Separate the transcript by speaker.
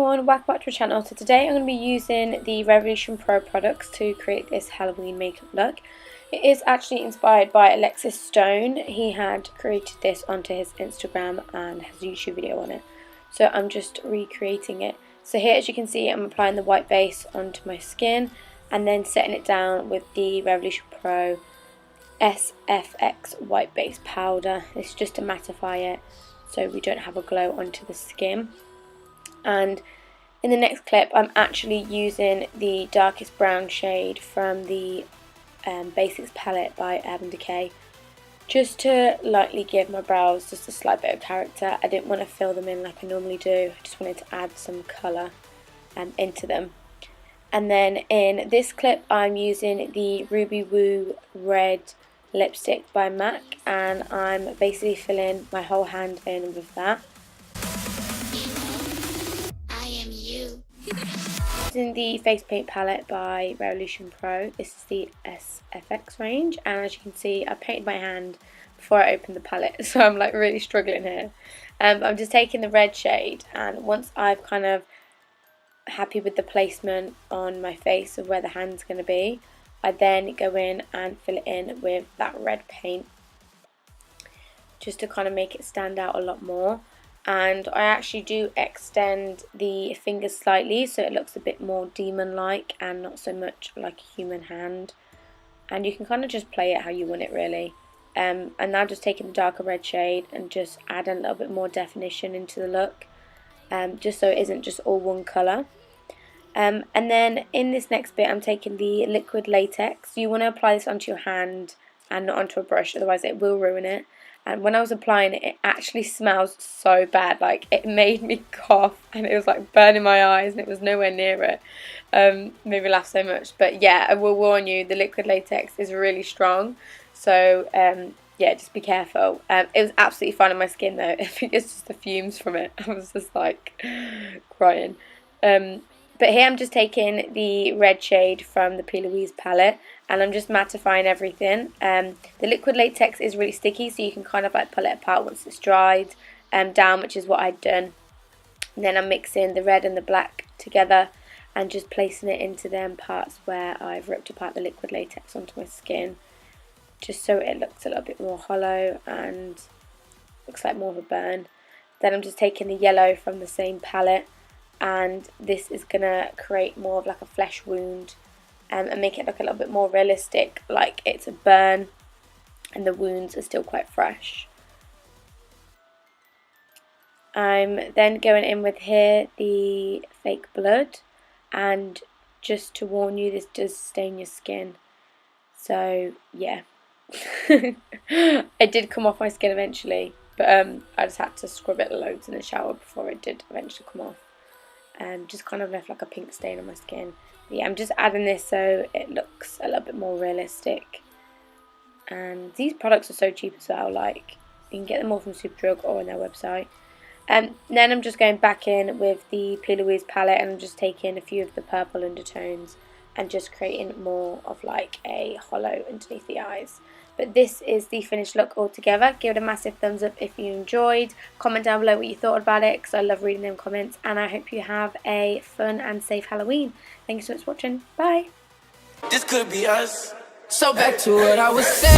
Speaker 1: everyone, welcome back to my channel. So today I'm going to be using the Revolution Pro products to create this Halloween makeup look. It is actually inspired by Alexis Stone. He had created this onto his Instagram and has a YouTube video on it. So I'm just recreating it. So here, as you can see, I'm applying the white base onto my skin and then setting it down with the Revolution Pro SFX white base powder. This is just to mattify it so we don't have a glow onto the skin. And in the next clip I'm actually using the darkest brown shade from the Basics palette by Urban Decay, just to lightly give my brows just a slight bit of character. I didn't want to fill them in like I normally do, I just wanted to add some colour into them. And then in this clip I'm using the Ruby Woo Red lipstick by MAC, and I'm basically filling my whole hand in with that. Using the face paint palette by Revolution Pro. This is the SFX range, and as you can see I painted my hand before I opened the palette, so I'm like really struggling here. I'm just taking the red shade, and once I've kind of happy with the placement on my face of where the hand's going to be, I then go in and fill it in with that red paint just to kind of make it stand out a lot more. And I actually do extend the fingers slightly so it looks a bit more demon-like and not so much like a human hand. And you can kind of just play it how you want it really. And now just taking the darker red shade and just add a little bit more definition into the look, just so it isn't just all one colour. And then in this next bit I'm taking the liquid latex. You want to apply this onto your hand and not onto a brush, otherwise it will ruin it. And when I was applying it, it actually smells so bad. Like, it made me cough and it was like burning my eyes and it was nowhere near it. Made me laugh so much. But yeah, I will warn you, the liquid latex is really strong. So yeah, just be careful. It was absolutely fine on my skin though. I think it's just the fumes from it. I was just like crying. But here I'm just taking the red shade from the P. Louise palette and I'm just mattifying everything. The liquid latex is really sticky, so you can kind of like pull it apart once it's dried down, which is what I'd done. And then I'm mixing the red and the black together and just placing it into them parts where I've ripped apart the liquid latex onto my skin, just so it looks a little bit more hollow and looks like more of a burn. Then I'm just taking the yellow from the same palette, and this is going to create more of like a flesh wound and make it look a little bit more realistic, like it's a burn and the wounds are still quite fresh. I'm then going in with here the fake blood, and just to warn you, this does stain your skin, so yeah. It did come off my skin eventually, but I just had to scrub it loads in the shower before it did eventually come off. Just kind of left like a pink stain on my skin. But yeah, I'm just adding this so it looks a little bit more realistic. And these products are so cheap as well, like you can get them all from Superdrug or on their website. Then I'm just going back in with the P. Louise palette and I'm just taking a few of the purple undertones and just creating more of like a hollow underneath the eyes. But this is the finished look altogether. Give it a massive thumbs up if you enjoyed. Comment down below what you thought about it, because I love reading them comments. And I hope you have a fun and safe Halloween. Thank you so much for watching. Bye.
Speaker 2: This could be us. So back to what I was saying.